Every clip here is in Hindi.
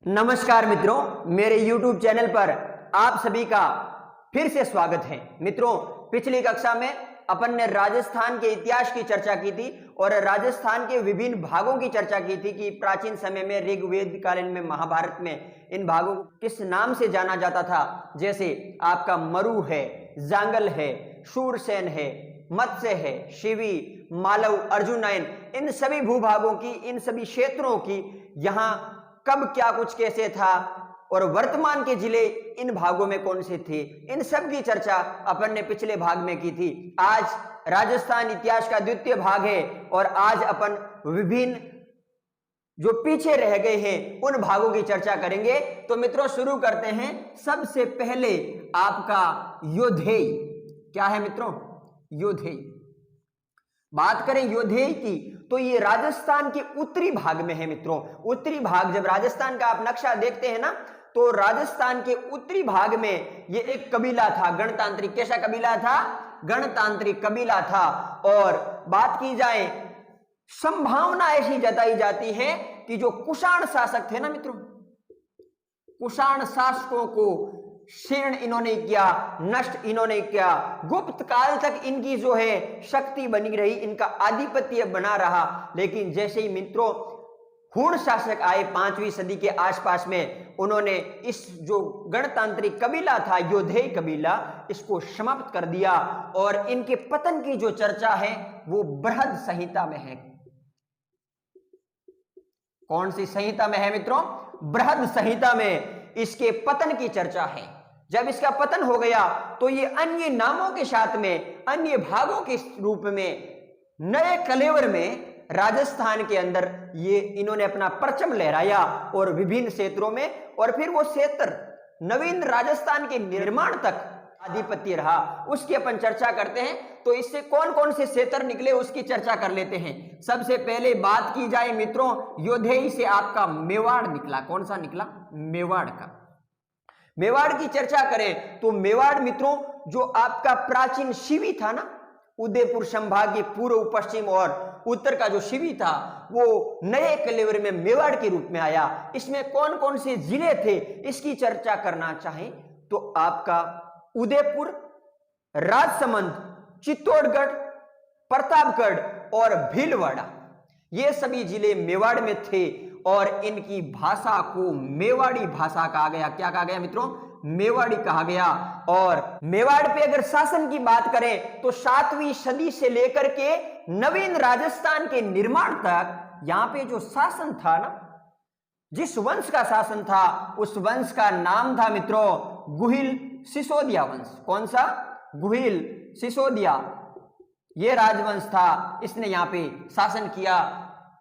नमस्कार मित्रों, मेरे YouTube चैनल पर आप सभी का फिर से स्वागत है। मित्रों, पिछली कक्षा में अपन ने राजस्थान के इतिहास की चर्चा की थी और राजस्थान के विभिन्न भागों की चर्चा की थी कि प्राचीन समय में, ऋग्वेद कालीन में, महाभारत में इन भागों को किस नाम से जाना जाता था। जैसे आपका मरु है, जांगल है, शूरसेन है, मत्स्य है, शिवी, मालव, अर्जुनयन, इन सभी भूभागों की, इन सभी क्षेत्रों की यहाँ कब क्या कुछ कैसे था और वर्तमान के जिले इन भागों में कौन से थे, इन सब की चर्चा अपन ने पिछले भाग में की थी। आज राजस्थान इतिहास का द्वितीय भाग है और आज अपन विभिन्न जो पीछे रह गए हैं उन भागों की चर्चा करेंगे। तो मित्रों शुरू करते हैं। सबसे पहले आपका योधेय क्या है मित्रों? योधेय। बात करें योधेय की तो ये राजस्थान के उत्तरी भाग में है मित्रों। उत्तरी भाग, जब राजस्थान का आप नक्शा देखते हैं ना, तो राजस्थान के उत्तरी भाग में ये एक कबीला था, गणतांत्रिक। कैसा कबीला था? गणतांत्रिक कबीला था। और बात की जाए, संभावना ऐसी जताई जाती है कि जो कुषाण शासक थे ना मित्रों, कुषाण शासकों को क्षीण इन्होंने किया, नष्ट इन्होंने किया। गुप्त काल तक इनकी जो है शक्ति बनी रही, इनका आधिपत्य बना रहा। लेकिन जैसे ही मित्रों हुण शासक आए 5वीं सदी के आसपास में, उन्होंने इस जो गणतांत्रिक कबीला था, योधेय कबीला, इसको समाप्त कर दिया। और इनके पतन की जो चर्चा है वो बृहद संहिता में है। कौन सी संहिता में है मित्रों? बृहद संहिता में इसके पतन की चर्चा है। जब इसका पतन हो गया तो ये अन्य नामों के साथ में, अन्य भागों के रूप में, नए कलेवर में राजस्थान के अंदर ये इन्होंने अपना परचम लहराया और विभिन्न क्षेत्रों में, और फिर वो क्षेत्र नवीन राजस्थान के निर्माण तक आधिपत्य रहा। उसकी अपन चर्चा करते हैं। तो इससे कौन कौन से क्षेत्र निकले उसकी चर्चा कर लेते हैं। सबसे पहले बात की जाए मित्रों, योधेय से आपका मेवाड़ निकला। कौन सा निकला? मेवाड़ का। मेवाड़ की चर्चा करें तो मेवाड़ मित्रों जो आपका प्राचीन शिवी था ना, उदयपुर संभाग के पूर्व, पश्चिम और उत्तर का जो शिवी था, वो नए कलेवर में मेवाड़ के रूप में आया। इसमें कौन कौन से जिले थे इसकी चर्चा करना चाहें तो आपका उदयपुर, राजसमंद, चित्तौड़गढ़, प्रतापगढ़ और भीलवाड़ा, ये सभी जिले मेवाड़ में थे। और इनकी भाषा को मेवाड़ी भाषा कहा गया। क्या कहा गया मित्रों? मेवाड़ी कहा गया। और मेवाड़ पे अगर शासन की बात करें तो 7वीं सदी से लेकर के नवीन राजस्थान के निर्माण तक यहाँ पे जो शासन था ना, जिस वंश का शासन था उस वंश का नाम था मित्रों गुहिल सिसोदिया वंश। कौन सा? गुहिल सिसोदिया। ये राजवंश था, इसने यहाँ पे शासन किया।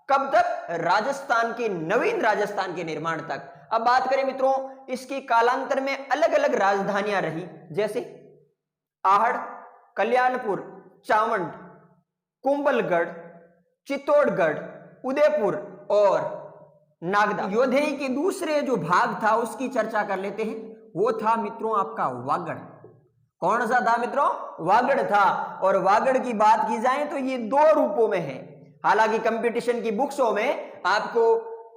कब तक? राजस्थान के, नवीन राजस्थान के निर्माण तक। अब बात करें मित्रों, इसकी कालांतर में अलग अलग राजधानियां रही, जैसे आहड़, कल्याणपुर, चावंड, कुंभलगढ़, चित्तौड़गढ़, उदयपुर और नागदा। योधेय के दूसरे जो भाग था उसकी चर्चा कर लेते हैं। वो था मित्रों आपका वागड़। कौन सा था मित्रों? वागड़ था। और वागड़ की बात की जाए तो ये 2 रूपों में है। हालांकि कंपटीशन की बुक्सों में आपको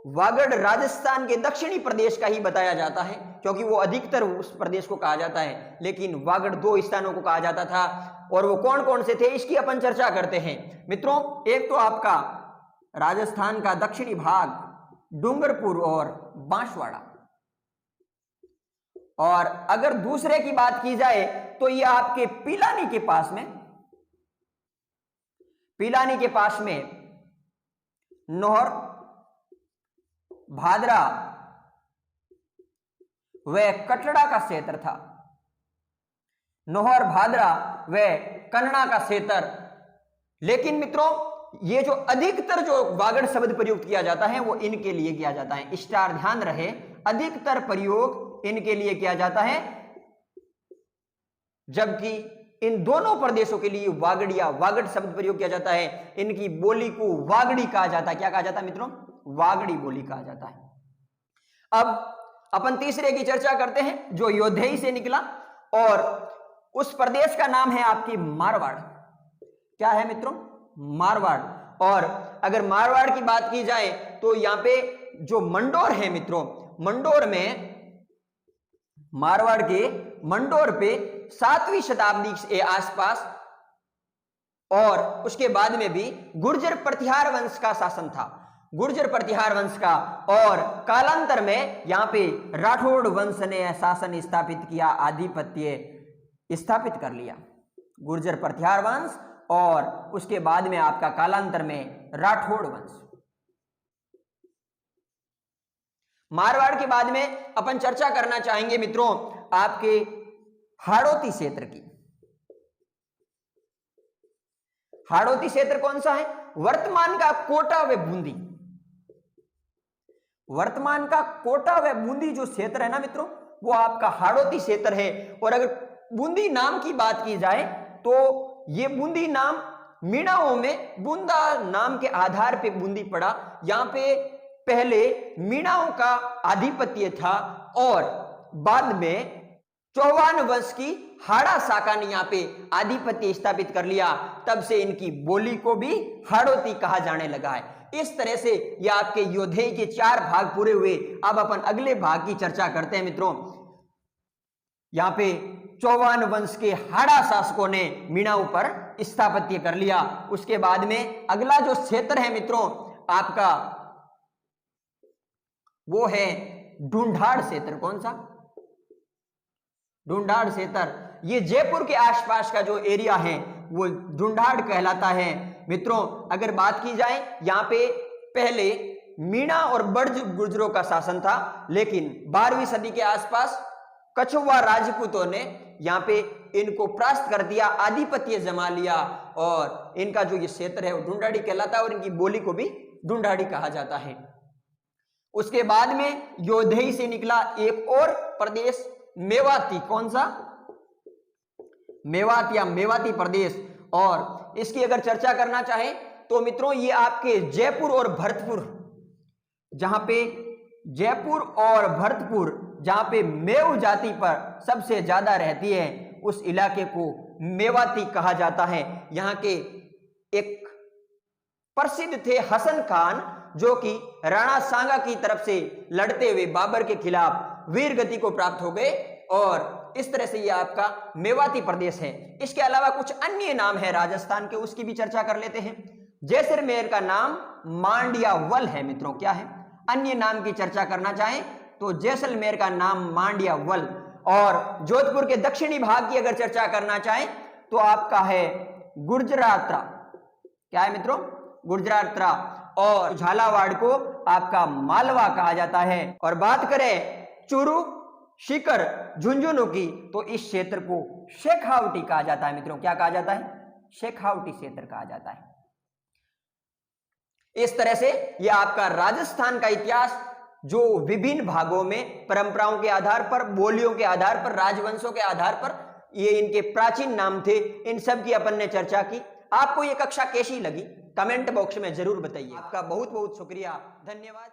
वागड़ राजस्थान के दक्षिणी प्रदेश का ही बताया जाता है, क्योंकि वो अधिकतर उस प्रदेश को कहा जाता है। लेकिन वागड़ 2 स्थानों को कहा जाता था। और वो कौन कौन से थे इसकी अपन चर्चा करते हैं मित्रों। एक तो आपका राजस्थान का दक्षिणी भाग डूंगरपुर और बांसवाड़ा। और अगर दूसरे की बात की जाए तो ये आपके पिलानी के पास में, पिलानी के पास में नौहर, भादरा व कटड़ा का क्षेत्र था। नौहर, भादरा व कन्नड़ा का क्षेत्र। लेकिन मित्रों ये जो अधिकतर जो वागड़ शब्द प्रयोग किया जाता है वो इनके लिए किया जाता है। स्टार ध्यान रहे, अधिकतर प्रयोग इनके लिए किया जाता है, जबकि इन दोनों प्रदेशों के लिए वागड़िया, वागड़ शब्द प्रयोग किया जाता है। इनकी बोली को वागड़ी कहा जाता है। क्या कहा जाता है मित्रों? वागड़ी बोली कहा जाता है। अब अपन तीसरे की चर्चा करते हैं जो योधेय से निकला, और उस प्रदेश का नाम है आपकी मारवाड़। क्या है मित्रों? मारवाड़। और अगर मारवाड़ की बात की जाए तो यहां पे जो मंडोर है मित्रों, मंडोर में, मारवाड़ के मंडोर पे 7वीं शताब्दी के आसपास और उसके बाद में भी गुर्जर प्रतिहार वंश का शासन था, गुर्जर प्रतिहार वंश का। और कालांतर में यहां पे राठौड़ वंश ने शासन स्थापित किया, आधिपत्य स्थापित कर लिया, गुर्जर प्रतिहार वंश और उसके बाद में आपका कालांतर में राठौड़ वंश। मारवाड़ के बाद में अपन चर्चा करना चाहेंगे मित्रों आपके हाड़ौती क्षेत्र की। हाड़ौती क्षेत्र कौन सा है? वर्तमान का कोटा व बूंदी, वर्तमान का कोटा व बूंदी जो क्षेत्र है ना मित्रों, वो आपका हाड़ौती क्षेत्र है। और अगर बूंदी नाम की बात की जाए तो ये बूंदी नाम मीणाओं में बूंदा नाम के आधार पे बूंदी पड़ा। यहां पे पहले मीणाओं का आधिपत्य था और बाद में चौहान वंश की हाड़ा शाखा ने यहाँ पे आधिपत्य स्थापित कर लिया। तब से इनकी बोली को भी हाड़ौती कहा जाने लगा है। इस तरह से ये आपके योद्धे के 4 भाग पूरे हुए। अब अपन अगले भाग की चर्चा करते हैं मित्रों। यहाँ पे चौहान वंश के हाड़ा शासकों ने मीणाओं पर स्थापत्य कर लिया। उसके बाद में अगला जो क्षेत्र है मित्रों आपका वो है ढूंढाड़ क्षेत्र। कौन सा? ढूंढाड़ क्षेत्र। ये जयपुर के आसपास का जो एरिया है वो ढूंढाड़ कहलाता है मित्रों। अगर बात की जाए यहाँ पे पहले मीणा और बर्ज गुर्जरों का शासन था, लेकिन 12वीं सदी के आसपास कछुआ राजपूतों ने यहाँ पे इनको परास्त कर दिया, आधिपत्य जमा लिया और इनका जो ये क्षेत्र है वो ढूंढाड़ी कहलाता है और इनकी बोली को भी ढूंढाड़ी कहा जाता है। उसके बाद में योधेई से निकला एक और प्रदेश मेवाती। कौन सा? मेवात या मेवाती प्रदेश। और इसकी अगर चर्चा करना चाहें तो मित्रों ये आपके जयपुर और भरतपुर, जहां पे जयपुर और भरतपुर जहां पे मेव जाति पर सबसे ज्यादा रहती है उस इलाके को मेवाती कहा जाता है। यहाँ के एक प्रसिद्ध थे हसन खान, जो कि राणा सांगा की तरफ से लड़ते हुए बाबर के खिलाफ वीर गति को प्राप्त हो गए और इस तरह से ये आपका मेवाती प्रदेश है। इसके अलावा कुछ अन्य नाम है राजस्थान के, उसकी भी चर्चा कर लेते हैं। जैसलमेर का नाम मांड्यावल है मित्रों। क्या है? अन्य नाम की चर्चा करना चाहें तो जैसलमेर का नाम मांड्यावल। और जोधपुर के दक्षिणी भाग की अगर चर्चा करना चाहें तो आपका है गुर्जरात्रा। क्या है मित्रों? गुर्जरात्रा। और झालावाड़ को आपका मालवा कहा जाता है। और बात करें चूरू, सीकर, झुंझुनू की तो इस क्षेत्र को शेखावटी कहा जाता है मित्रों। क्या कहा जाता है? शेखावटी क्षेत्र कहा जाता है। इस तरह से यह आपका राजस्थान का इतिहास जो विभिन्न भागों में परंपराओं के आधार पर, बोलियों के आधार पर, राजवंशों के आधार पर ये इनके प्राचीन नाम थे, इन सब की अपन ने चर्चा की। आपको ये कक्षा कैसी लगी कमेंट बॉक्स में जरूर बताइए। आपका बहुत बहुत शुक्रिया, धन्यवाद।